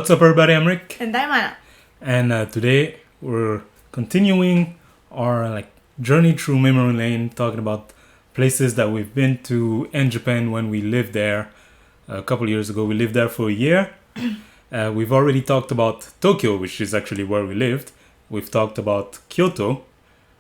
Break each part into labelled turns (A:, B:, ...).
A: What's up, everybody? I'm Rick,
B: And I'm Anna.
A: and today we're continuing our journey through memory lane, talking about places that we've been to in Japan when we lived there a couple years ago. We lived there for a year. We've already talked about Tokyo, which is actually where we lived. We've talked about Kyoto,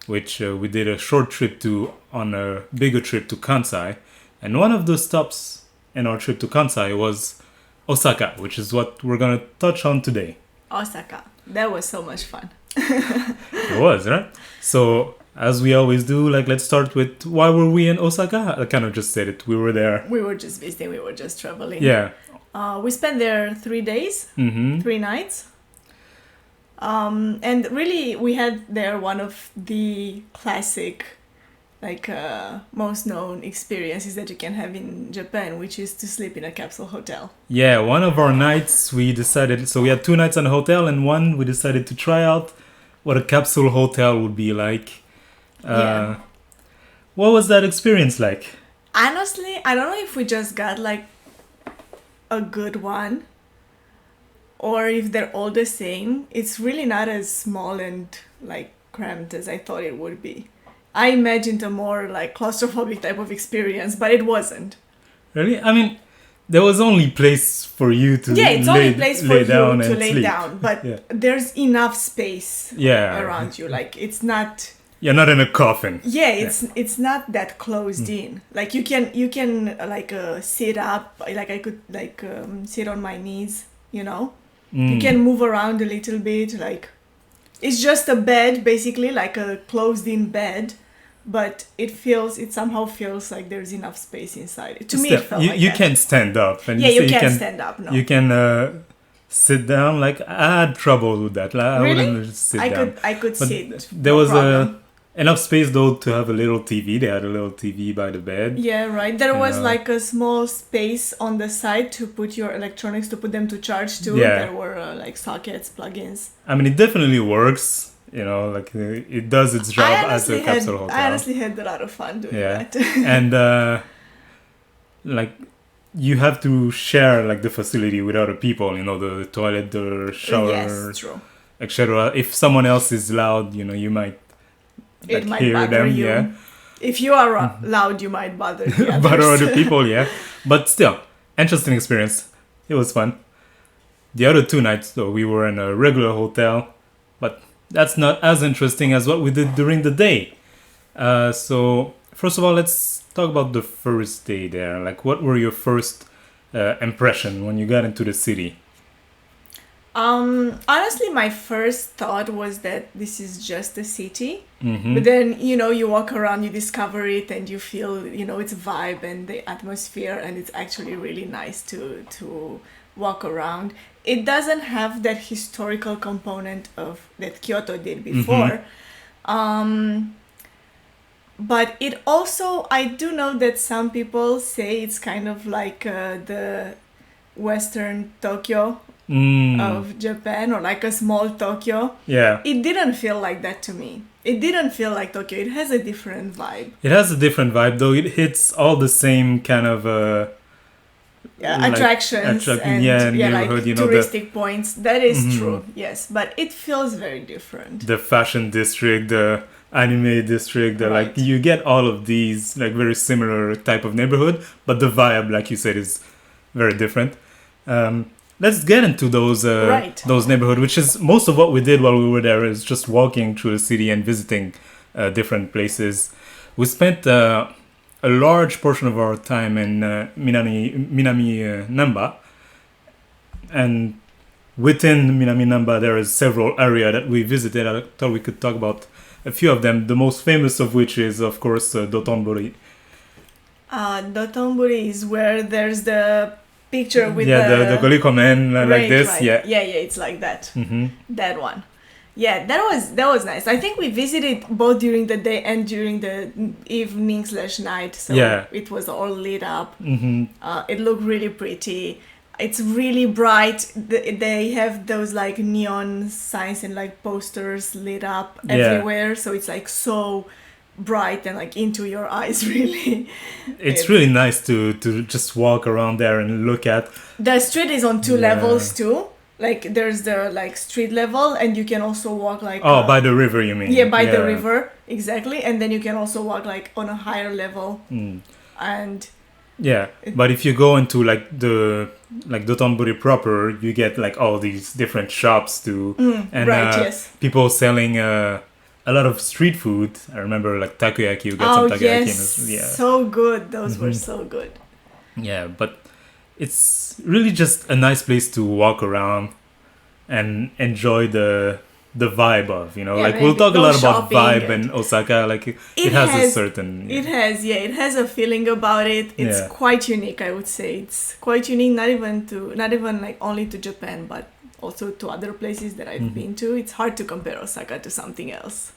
A: which we did a short trip to on a bigger trip to Kansai, and one of the stops in our trip to Kansai was Osaka, which is what we're going to touch on today.
B: Osaka. That was so much fun.
A: It was, right? So, as we always do, let's start with why were we in Osaka? I kind of just said it. We were there.
B: We were just visiting. We were just traveling.
A: Yeah.
B: We spent there 3 days,
A: Mm-hmm.
B: 3 nights. And really, we had there one of the classic, most known experiences that you can have in Japan, which is to sleep in a capsule hotel.
A: Yeah, one of our nights we decided, so we had 2 nights in a hotel, and one we decided to try out what a capsule hotel would be like.
B: Yeah.
A: What was that experience like?
B: Honestly, I don't know if we just got a good one or if they're all the same. It's really not as small and cramped as I thought it would be. I imagined a more claustrophobic type of experience, but it wasn't.
A: Really? I mean, there was only place for you to
B: It's only place for you
A: down
B: to
A: and
B: lay
A: sleep.
B: down, but
A: Yeah.
B: there's enough space
A: Yeah.
B: around you. It's not.
A: You're not in a coffin.
B: Yeah, it's not that closed in. You can sit up. I could sit on my knees. You can move around a little bit. It's just a bed, basically, like a closed-in bed, but it somehow feels like there's enough space inside. To me, it felt like
A: you
B: that.
A: can't stand up. And
B: Yeah, you
A: say
B: can't stand up. No,
A: You can sit down. I had trouble with that. I
B: Really?
A: wouldn't just sit down.
B: I could
A: But
B: sit.
A: there
B: no
A: was
B: problem.
A: enough space though to have a little TV. They had a little TV by the bed.
B: Yeah, right. There was
A: Yeah.
B: a small space on the side to put your electronics, to put them to charge too.
A: Yeah.
B: There were sockets, plugins.
A: I mean, it definitely works. It does its job as a capsule hotel.
B: I honestly had a lot of fun doing
A: Yeah.
B: that.
A: And you have to share the facility with other people. The toilet, the shower,
B: Yes, true.
A: etc. If someone else is loud, you might
B: It might
A: hear
B: bother
A: them.
B: you.
A: Yeah.
B: If you are loud, you might bother the others.
A: But other people, yeah. But still, interesting experience. It was fun. The other 2 nights, though, we were in a regular hotel, but that's not as interesting as what we did during the day. So, first of all, let's talk about the first day there. What were your first impression when you got into the city?
B: Honestly, my first thought was that this is just a city.
A: Mm-hmm.
B: But then, you walk around, you discover it, and you feel, its vibe and the atmosphere, and it's actually really nice to walk around. It doesn't have that historical component that Kyoto did before. But it also, I do know that some people say it's kind of like the Western Tokyo of Japan, or like a small Tokyo.
A: Yeah.
B: It didn't feel like that to me. It didn't feel like Tokyo. It has a different vibe.
A: It has a different vibe, though. It hits all the same kind of...
B: attractions and
A: neighborhood,
B: touristic points. That is true, yes. But it feels very different.
A: The fashion district, the anime district,
B: Right.
A: you get all of these very similar type of neighborhood, but the vibe, like you said, is very different. Let's get into those neighborhood, which is most of what we did while we were there, is just walking through the city and visiting different places. We spent a large portion of our time in Minami Namba, and within Minami Namba there is several areas that we visited. I thought we could talk about a few of them, the most famous of which is, of course, Dotonbori.
B: Dotonbori is where there's the picture with
A: the Goliko man like this.
B: Right.
A: Yeah,
B: It's like that.
A: Mm-hmm.
B: That one. Yeah, that was nice. I think we visited both during the day and during the evening/night, so it was all lit up.
A: Mm-hmm.
B: It looked really pretty. It's really bright. They have those neon signs and posters lit up everywhere, so it's so bright and into your eyes, really.
A: It's really nice to just walk around there and look at.
B: The street is on 2 levels too. like there's the like street level, and you can also walk like
A: by the river, you mean?
B: Yeah, by the river, exactly. And then you can also walk like on a higher level. And
A: yeah, but if you go into like Dotonbori proper, you get like all these different shops too, and
B: yes,
A: people selling a lot of street food. I remember like takoyaki. You get some takoyaki.
B: Yes, so good. Those were so good.
A: Yeah, but it's really just a nice place to walk around and enjoy the vibe of, like we'll talk a lot about vibe in Osaka. Like it has a certain
B: it has a feeling about it. It's quite unique, I would say. It's quite unique, not even like only to Japan, but also to other places that I've been to. It's hard to compare Osaka to something else.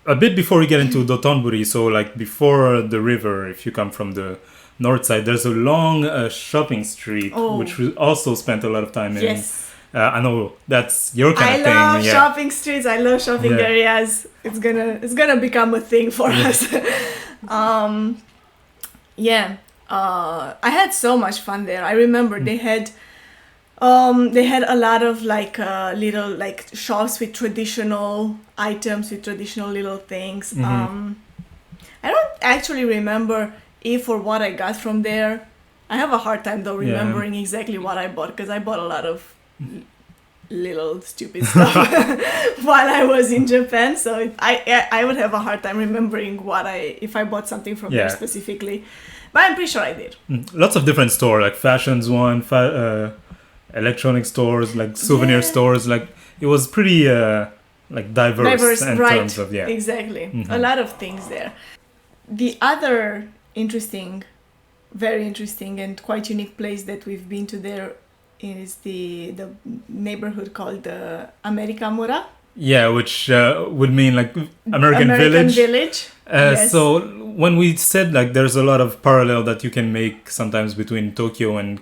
A: A bit before we get into Dotonbori, so like before the river, if you come from the north side, there's a long shopping street, which we also spent a lot of time in.
B: Yes.
A: I know that's your kind of thing.
B: I love shopping streets. I love shopping areas. It's gonna become a thing for us. I had so much fun there. I remember they had a lot of like little like shops with traditional items, with traditional little things. I don't actually remember if or what I got from there. I have a hard time though remembering exactly what I bought, because I bought a lot of little stupid stuff while I was in Japan, so I would have a hard time remembering if I bought something from there specifically, but I'm pretty sure I did.
A: Lots of different stores, like fashions one, electronic stores, like souvenir stores. Like it was pretty like diverse in terms of
B: exactly. A lot of things there. The other very interesting and quite unique place that we've been to there is the neighborhood called the Amerikamura.
A: Yeah, which would mean like American Village.
B: Yes.
A: So when we said like there's a lot of parallel that you can make sometimes between Tokyo and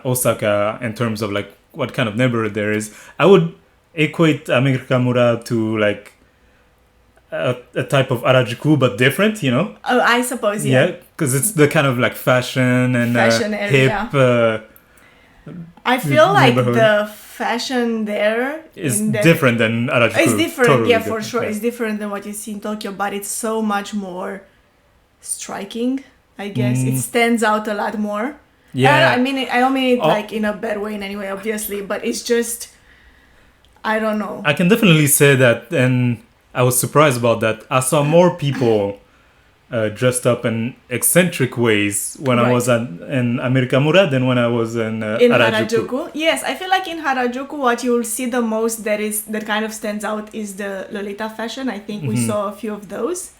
A: Osaka in terms of like what kind of neighborhood there is, I would equate Amerikamura to like a type of Harajuku, but different, Oh,
B: I suppose,
A: yeah. Yeah, because it's the kind of like fashion and hip.
B: I feel like the fashion there
A: is different than Harajuku.
B: It's different,
A: totally
B: for sure. It's different than what you see in Tokyo, but it's so much more striking, I guess. It stands out a lot more.
A: Yeah.
B: I don't mean it like in a bad way in any way, obviously, but it's just, I don't know.
A: I can definitely say that, and I was surprised about that. I saw more people dressed up in eccentric ways when I was in Amerikamura than when I was in Harajuku.
B: Yes, I feel like in Harajuku, what you'll see the most that kind of stands out is the Lolita fashion. I think we saw a few of those.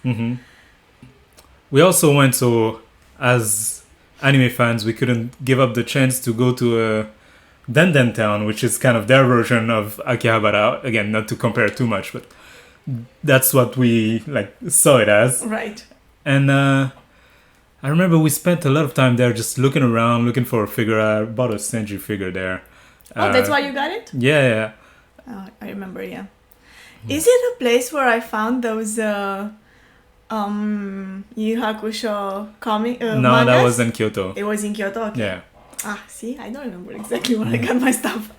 A: We also went, so as anime fans, we couldn't give up the chance to go to Denden Town, which is kind of their version of Akihabara. Again, not to compare too much, but that's what we like saw it as.
B: Right.
A: And I remember we spent a lot of time there just looking around, looking for a figure. I bought a Senju figure there.
B: Oh, that's why you got it?
A: Yeah.
B: Oh, I remember, yeah. Is it a place where I found those Yu Hakusho comic
A: No,
B: mangas?
A: that was in Kyoto.
B: It was in Kyoto? Okay.
A: Yeah.
B: See? I don't remember exactly where I got my stuff.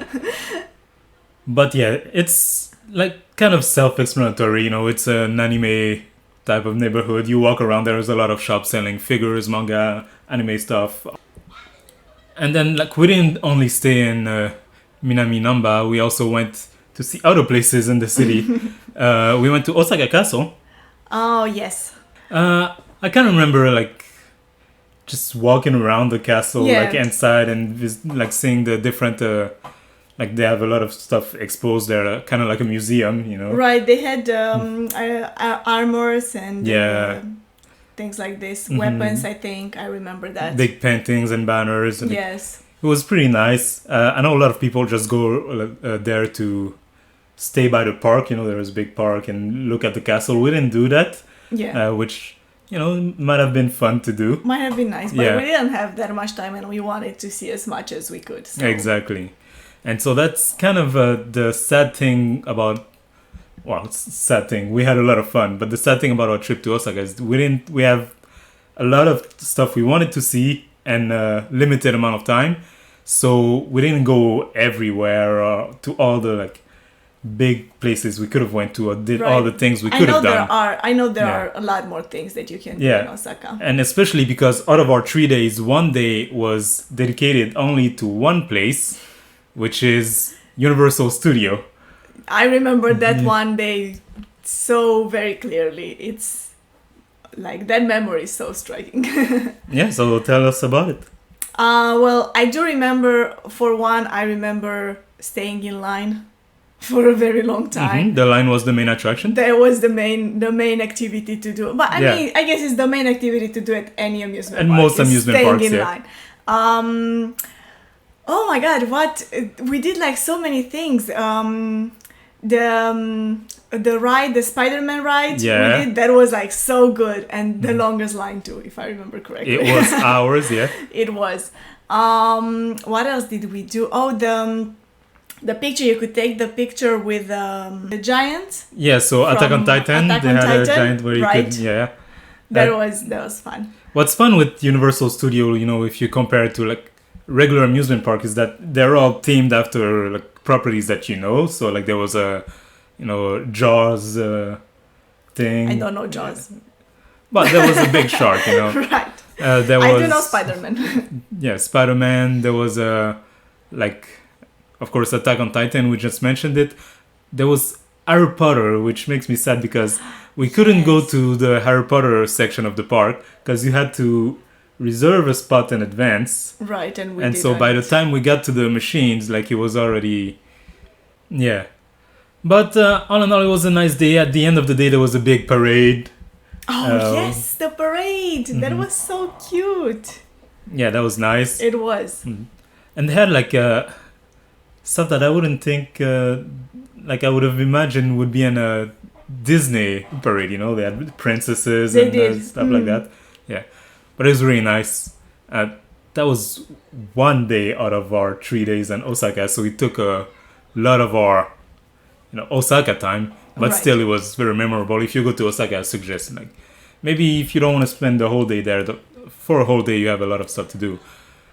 A: But yeah, it's like kind of self-explanatory, it's an anime type of neighborhood. You walk around, there's a lot of shops selling figures, manga, anime stuff. And then like we didn't only stay in Minami Namba, we also went to see other places in the city. We went to Osaka Castle.
B: Oh, yes.
A: I can't remember like just walking around the castle, like inside and like seeing the different like they have a lot of stuff exposed there, kind of like a museum,
B: Right, they had armors and things like this, weapons, I think. I remember that.
A: Big paintings and banners. And
B: yes.
A: It was pretty nice. I know a lot of people just go there to stay by the park, there is a big park, and look at the castle. We didn't do that, which, might have been fun to do.
B: Might have been nice, but we didn't have that much time and we wanted to see as much as we could. So.
A: Exactly. And so that's kind of the sad thing about, sad thing. We had a lot of fun, but the sad thing about our trip to Osaka is we have a lot of stuff we wanted to see and a limited amount of time. So we didn't go everywhere to all the like big places we could have went to or did all the things we could have done.
B: I know there are a lot more things that you can do in Osaka.
A: And especially because out of our 3 days, 1 day was dedicated only to one place, which is Universal Studio.
B: I remember that one day so very clearly. It's like that memory is so striking.
A: Yeah, so tell us about it.
B: Well, I do remember, for one, I remember staying in line for a very long time.
A: The line was the main attraction?
B: That was the main activity to do. But I mean, I guess it's the main activity to do at any amusement park.
A: And most amusement parks,
B: staying in line. Oh my god, we did like so many things. The ride, the Spider-Man ride, we did, that was like so good, and the longest line too, if I remember correctly.
A: It was hours, yeah.
B: It was. What else did we do? Oh, the picture, you could take the picture with the giant.
A: Yeah, so Attack on Titan, they had a giant where you could,
B: That was fun.
A: What's fun with Universal Studio, you know, if you compare it to like regular amusement park, is that they're all themed after like properties that you know. So like there was a, you know, Jaws thing.
B: I don't know Jaws.
A: But there was a big shark, you know.
B: Right.
A: I
B: do know Spider-Man.
A: Yeah, Spider-Man. There was like, of course, Attack on Titan. We just mentioned it. There was Harry Potter, which makes me sad because we couldn't go to the Harry Potter section of the park because you had to reserve a spot in advance.
B: Right,
A: and so by the time we got to the machines, like it was already, But all in all, it was a nice day. At the end of the day, there was a big parade.
B: Oh yes, the parade. That was so cute.
A: Yeah, that was nice.
B: It was.
A: And they had like stuff that I wouldn't think, like I would have imagined would be in a Disney parade. You know, they had princesses and stuff like that. Yeah, but it was really nice. That was 1 day out of our 3 days in Osaka, so we took a lot of our, you know, Osaka time. But still, it was very memorable. If you go to Osaka, I suggest like maybe if you don't want to spend the whole day there, for a whole day you have a lot of stuff to do.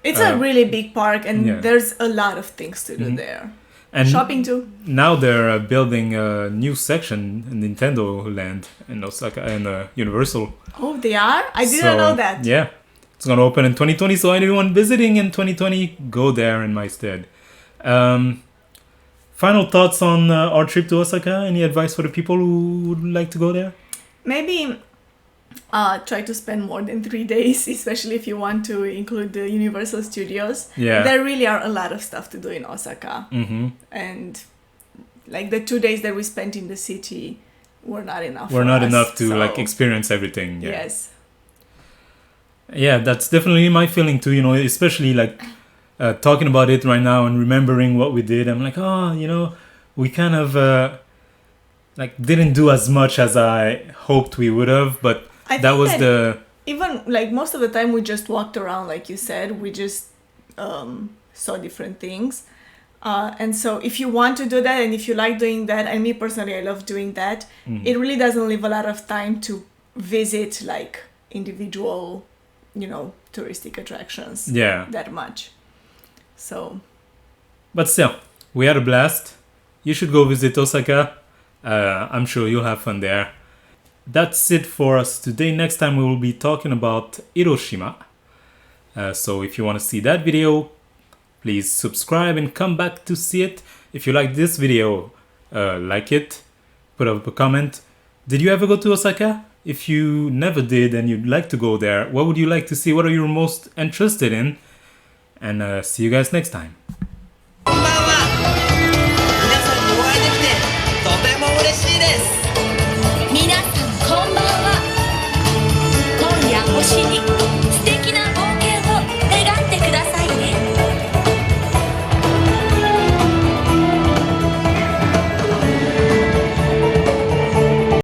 B: It's a really big park, and there's a lot of things to do there. And shopping too.
A: Now they're building a new section in Nintendo Land in Osaka and Universal.
B: Oh, they are? I didn't know that.
A: Yeah, it's gonna open in 2020. So anyone visiting in 2020, go there in my stead. Final thoughts on our trip to Osaka? Any advice for the people who would like to go there?
B: Maybe try to spend more than 3 days, especially if you want to include the Universal Studios.
A: Yeah.
B: There really are a lot of stuff to do in Osaka. And like the 2 days that we spent in the city were not enough
A: to like experience everything. Yeah.
B: Yes.
A: Yeah, that's definitely my feeling too, you know, especially like talking about it right now and remembering what we did. I'm like, oh, you know, we kind of like didn't do as much as I hoped we would have, but that was
B: even like most of the time we just walked around, like you said, we just saw different things. And so if you want to do that and if you like doing that, and me personally, I love doing that, it really doesn't leave a lot of time to visit like individual, you know, touristic attractions that much. So,
A: but still, we had a blast. You should go visit Osaka. I'm sure you'll have fun there. That's it for us today. Next time we will be talking about Hiroshima. So if you want to see that video, please subscribe and come back to see it. If you like this video, like it, put up a comment. Did you ever go to Osaka? If you never did and you'd like to go there, what would you like to see? What are you most interested in? And see you guys next time.
C: こんばんは。皆さんにお会いできてとても嬉しいです。